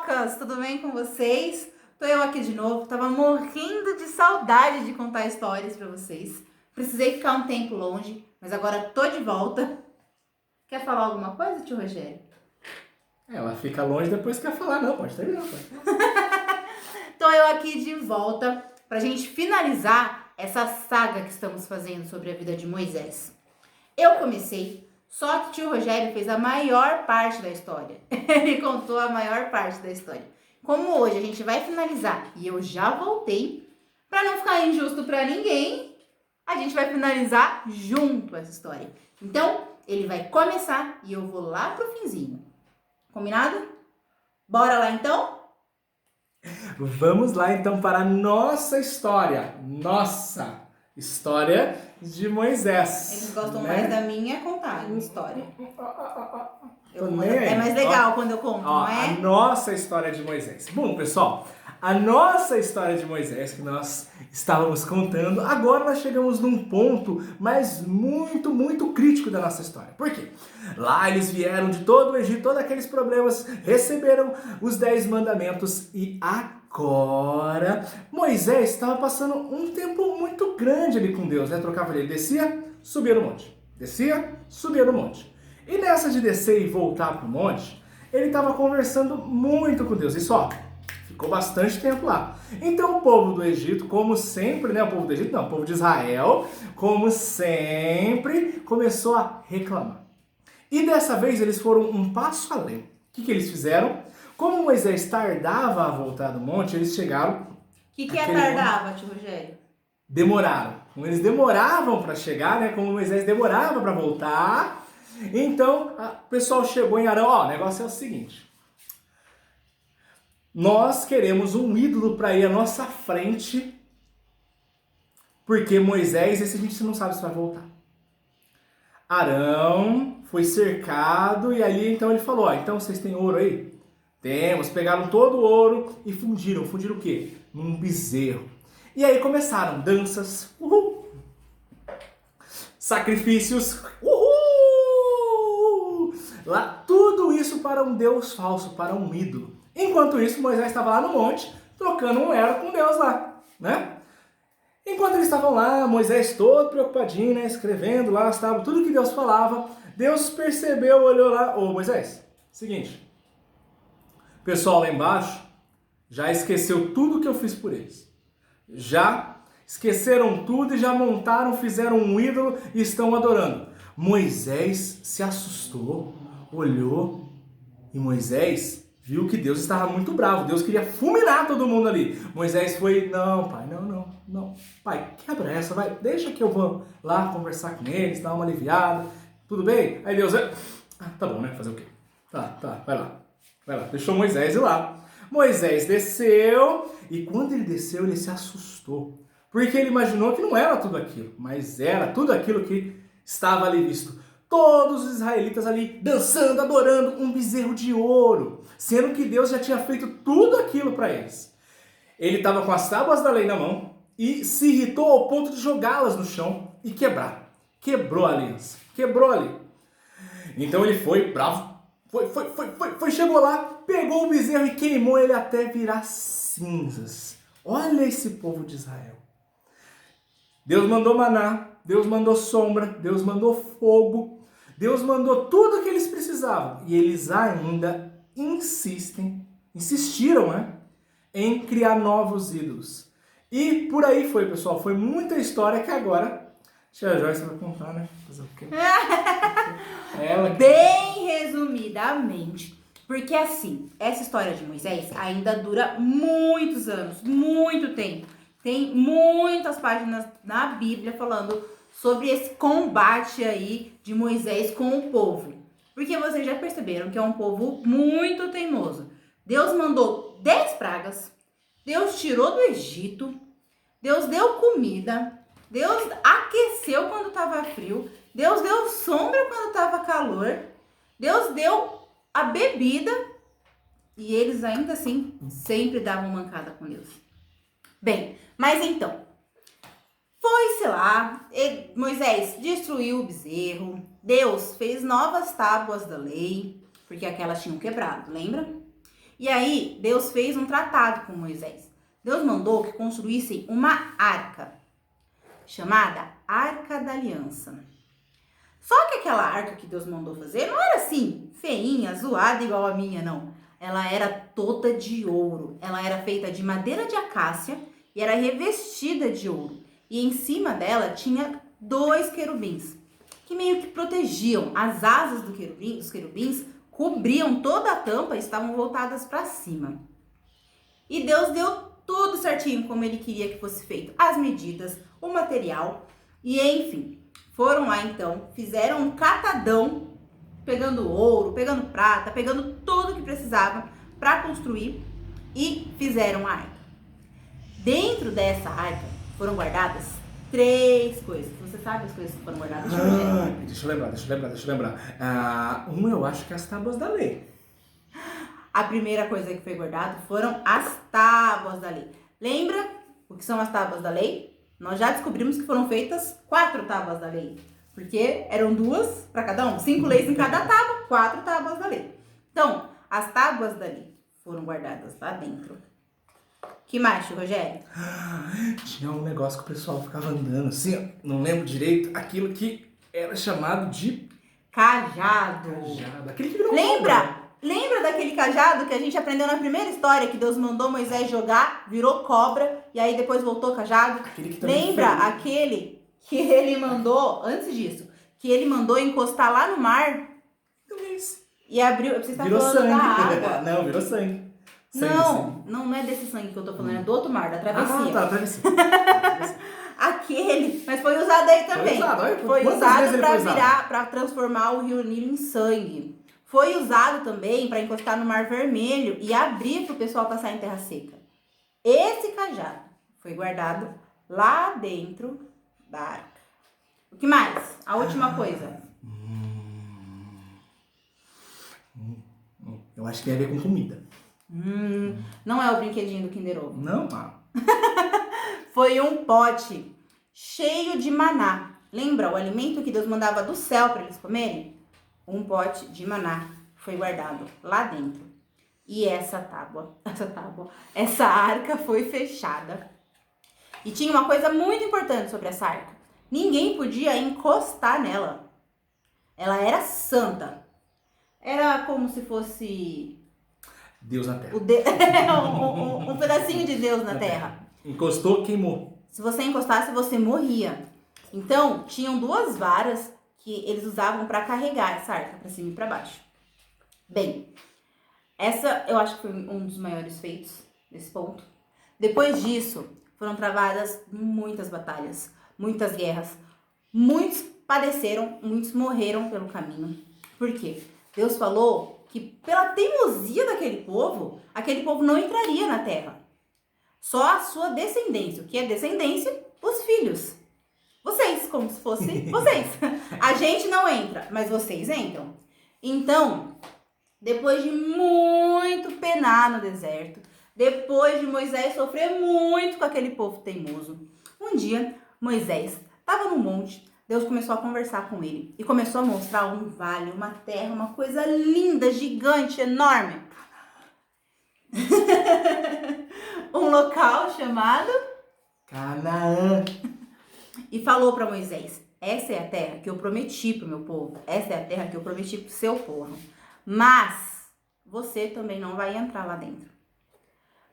fofocas, tudo bem com vocês? Tô eu aqui de novo, tava morrendo de saudade de contar histórias pra vocês. Precisei ficar um tempo longe, mas agora tô de volta. Quer falar alguma coisa, tio Rogério? Ela fica longe depois quer falar, não, pode terminar. Pode. Tô eu aqui de volta pra gente finalizar essa saga que estamos fazendo sobre a vida de Moisés. Eu comecei, só que o tio Rogério fez a maior parte da história. Ele contou a maior parte da história. Como hoje a gente vai finalizar e eu já voltei, para não ficar injusto para ninguém, a gente vai finalizar junto essa história. Então, ele vai começar e eu vou lá pro finzinho. Combinado? Bora lá então? Vamos lá então para a nossa história. Nossa história de Moisés. Eles gostam né? mais da minha contagem, história. Nem aí. É mais legal quando eu conto, não é? A nossa história de Moisés. Bom, pessoal, a nossa história de Moisés que nós estávamos contando, agora nós chegamos num ponto, mas muito crítico da nossa história. Por quê? Lá eles vieram de todo o Egito, todos aqueles problemas, receberam os 10 mandamentos e agora Moisés estava passando um tempo muito grande ali com Deus, né? Trocava ele, descia, subia no monte. Descia, subia no monte. E nessa de descer e voltar para o monte, ele estava conversando muito com Deus. Isso, ó, ficou bastante tempo lá. Então o povo do Egito, como sempre, né? O povo do Egito não, o povo de Israel, como sempre, começou a reclamar. E dessa vez eles foram um passo além. O que eles fizeram? Como Moisés tardava a voltar do monte, eles chegaram... O que é tardava, tio Rogério? Demoraram. Como eles demoravam para chegar, né? Como Moisés demorava para voltar, então o pessoal chegou em Arão. Ó, o negócio é o seguinte: nós queremos um ídolo para ir à nossa frente, porque Moisés, esse a gente não sabe se vai voltar. Arão foi cercado e ali então ele falou: ó, então vocês têm ouro aí? Temos. Pegaram todo o ouro e fundiram. Fundiram o quê? Num bezerro. E aí começaram danças, uhul, sacrifícios, uhul, lá, tudo isso para um Deus falso, para um ídolo. Enquanto isso, Moisés estava lá no monte, trocando um elo com Deus lá, né? Enquanto eles estavam lá, Moisés todo preocupadinho, né, escrevendo lá, estava tudo que Deus falava, Deus percebeu, olhou lá, ô Moisés, seguinte, o pessoal lá embaixo já esqueceu tudo que eu fiz por eles. Já esqueceram tudo e já montaram, fizeram um ídolo e estão adorando. Moisés se assustou, olhou e Moisés viu que Deus estava muito bravo. Deus queria fulminar todo mundo ali. Moisés foi, não pai, não. Pai, quebra essa, vai, deixa que eu vou lá conversar com eles, dar uma aliviada. Tudo bem? Aí Deus, tá bom, né? Fazer o quê? Tá, vai lá. Deixou Moisés ir lá. Moisés desceu e quando ele desceu ele se assustou, porque ele imaginou que não era tudo aquilo, mas era tudo aquilo que estava ali visto. Todos os israelitas ali dançando, adorando um bezerro de ouro, sendo que Deus já tinha feito tudo aquilo para eles. Ele estava com as tábuas da lei na mão e se irritou ao ponto de jogá-las no chão e quebrar. Quebrou a aliança, quebrou ali. Então ele foi bravo. Chegou lá, pegou o bezerro e queimou ele até virar cinzas. Olha esse povo de Israel. Deus mandou maná, Deus mandou sombra, Deus mandou fogo, Deus mandou tudo o que eles precisavam. E eles ainda insistiram, né, em criar novos ídolos. E por aí foi, pessoal. Foi muita história que agora Tia Joyce vai contar, né? Fazer o quê? Ela... Bem resumidamente, porque assim, essa história de Moisés ainda dura muitos anos, muito tempo. Tem muitas páginas na Bíblia falando sobre esse combate aí de Moisés com o povo. Porque vocês já perceberam que é um povo muito teimoso. Deus mandou 10 pragas, Deus tirou do Egito, Deus deu comida, Deus aqueceu quando estava frio, Deus deu sombra quando estava calor, Deus deu a bebida e eles ainda assim sempre davam mancada com Deus. Bem, mas então, foi-se lá, Moisés destruiu o bezerro, Deus fez novas tábuas da lei, porque aquelas tinham quebrado, lembra? E aí, Deus fez um tratado com Moisés. Deus mandou que construíssem uma arca, chamada Arca da Aliança. Só que aquela arca que Deus mandou fazer não era assim, feinha, zoada igual a minha, não. Ela era toda de ouro. Ela era feita de madeira de acácia e era revestida de ouro. E em cima dela tinha 2 querubins, que meio que protegiam. As asas dos querubins cobriam toda a tampa e estavam voltadas para cima. E Deus deu tudo certinho como ele queria que fosse feito. As medidas, o material e enfim. Foram lá então, fizeram um catadão, pegando ouro, pegando prata, pegando tudo que precisava para construir e fizeram a arca. Dentro dessa arca foram guardadas 3 coisas. Você sabe as coisas que foram guardadas? Deixa eu lembrar. Uma eu acho que é as tábuas da lei. A primeira coisa que foi guardada foram as tábuas da lei. Lembra o que são as tábuas da lei? Nós já descobrimos que foram feitas 4 tábuas da lei. Porque eram 2 para cada um. 5 leis em cada tábua, 4 tábuas da lei. Então, as tábuas da lei foram guardadas lá dentro. Que mais, Rogério? Tinha um negócio que o pessoal ficava andando assim, ó, não lembro direito, aquilo que era chamado de Cajado. Aquele que virou Lembra? Lembra daquele cajado que a gente aprendeu na primeira história, que Deus mandou Moisés jogar, virou cobra, e aí depois voltou cajado? Lembra aquele que ele mandou, antes disso, que ele mandou encostar lá no mar? E abriu, você está falando sangue. da água. Não, virou sangue. Não é desse sangue que eu tô falando, é do outro mar, da travessia. Travessia. Aquele, mas foi usado aí também. Foi usado para virar, para transformar o rio Nilo em sangue. Foi usado também para encostar no Mar Vermelho e abrir para o pessoal passar em terra seca. Esse cajado foi guardado lá dentro da arca. O que mais? A última coisa. Eu acho que tem a ver com comida. Não é o brinquedinho do Kinder Ovo. Não, Foi um pote cheio de maná. Lembra o alimento que Deus mandava do céu para eles comerem? Um pote de maná foi guardado lá dentro. E essa arca foi fechada. E tinha uma coisa muito importante sobre essa arca. Ninguém podia encostar nela. Ela era santa. Era como se fosse Deus na terra. Um pedacinho de Deus na terra. Encostou, queimou. Se você encostasse, você morria. Então, tinham 2 varas que eles usavam para carregar essa arca para cima e para baixo. Bem, essa eu acho que foi um dos maiores feitos desse ponto. Depois disso, foram travadas muitas batalhas, muitas guerras. Muitos padeceram, muitos morreram pelo caminho. Por quê? Deus falou que pela teimosia daquele povo, aquele povo não entraria na terra. Só a sua descendência. O que é descendência? Os filhos. Vocês, como se fosse vocês. A gente não entra, mas vocês entram. Então, depois de muito penar no deserto, depois de Moisés sofrer muito com aquele povo teimoso, um dia Moisés estava no monte, Deus começou a conversar com ele e começou a mostrar um vale, uma terra, uma coisa linda, gigante, enorme. Um local chamado Canaã. E falou para Moisés: essa é a terra que eu prometi para o meu povo, essa é a terra que eu prometi para o seu povo, mas você também não vai entrar lá dentro.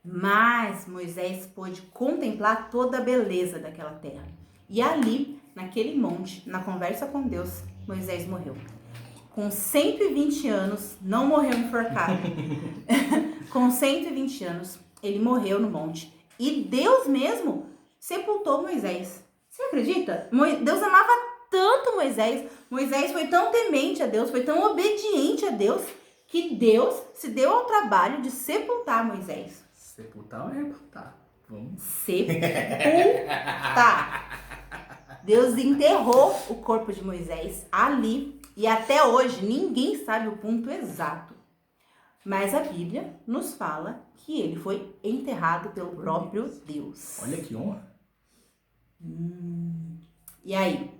Mas Moisés pôde contemplar toda a beleza daquela terra. E ali, naquele monte, na conversa com Deus, Moisés morreu. Com 120 anos, não morreu enforcado. Com 120 anos, ele morreu no monte. E Deus mesmo sepultou Moisés. Você acredita? Deus amava tanto Moisés. Moisés foi tão temente a Deus, foi tão obediente a Deus, que Deus se deu ao trabalho de sepultar Moisés. Sepultar ou reputar? Vamos. Sepultar. Deus enterrou o corpo de Moisés ali e até hoje ninguém sabe o ponto exato. Mas a Bíblia nos fala que ele foi enterrado pelo próprio Deus. Olha que honra. E aí?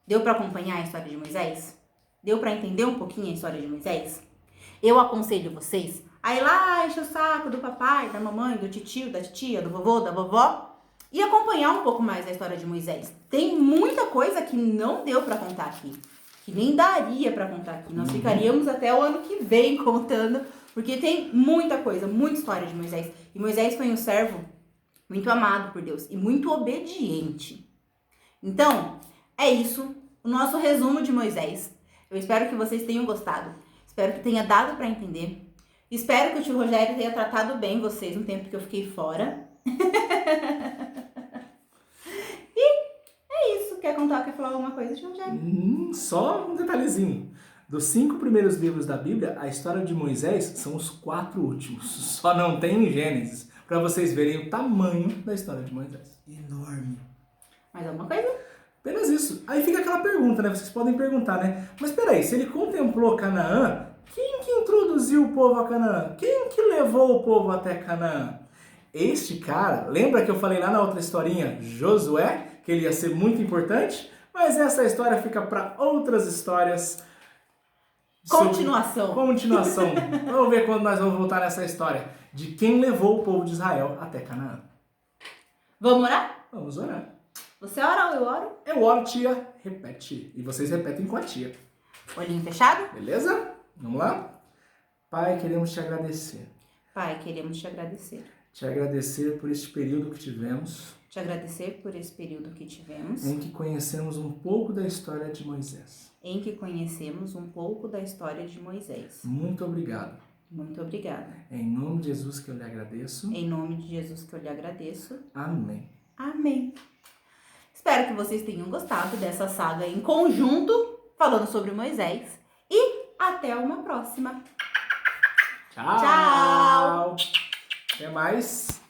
Deu para acompanhar a história de Moisés? Deu para entender um pouquinho a história de Moisés? Eu aconselho vocês Aí lá enche o saco do papai, da mamãe, do titio, da titia, do vovô, da vovó. E acompanhar um pouco mais a história de Moisés. Tem muita coisa que não deu pra contar aqui. Que nem daria pra contar aqui. Nós ficaríamos até o ano que vem contando. Porque tem muita coisa, muita história de Moisés. E Moisés foi um servo muito amado por Deus e muito obediente. Então, é isso. O nosso resumo de Moisés. Eu espero que vocês tenham gostado. Espero que tenha dado pra entender. Espero que o tio Rogério tenha tratado bem vocês no tempo que eu fiquei fora. Quer contar, quer falar alguma coisa, tio Rogério? Só um detalhezinho. Dos 5 primeiros livros da Bíblia, a história de Moisés são os 4 últimos. Só não tem em Gênesis, para vocês verem o tamanho da história de Moisés. Enorme. Mais alguma coisa? Apenas isso. Aí fica aquela pergunta, né? Vocês podem perguntar, né? Mas peraí, se ele contemplou Canaã, quem que introduziu o povo a Canaã? Quem que levou o povo até Canaã? Este cara, lembra que eu falei lá na outra historinha, Josué? Que ele ia ser muito importante, mas essa história fica para outras histórias. Continuação. Vamos ver quando nós vamos voltar nessa história de quem levou o povo de Israel até Canaã. Vamos orar? Vamos orar. Você ora ou eu oro? Eu oro, tia, repete. E vocês repetem com a tia. Olhinho fechado? Beleza? Vamos lá? Pai, queremos te agradecer. Pai, queremos te agradecer. Te agradecer por este período que tivemos. Te agradecer por esse período que tivemos. Em que conhecemos um pouco da história de Moisés. Em que conhecemos um pouco da história de Moisés. Muito obrigado. Muito obrigada. Em nome de Jesus que eu lhe agradeço. Em nome de Jesus que eu lhe agradeço. Amém. Amém. Espero que vocês tenham gostado dessa saga em conjunto, falando sobre Moisés. E até uma próxima. Tchau. Até mais.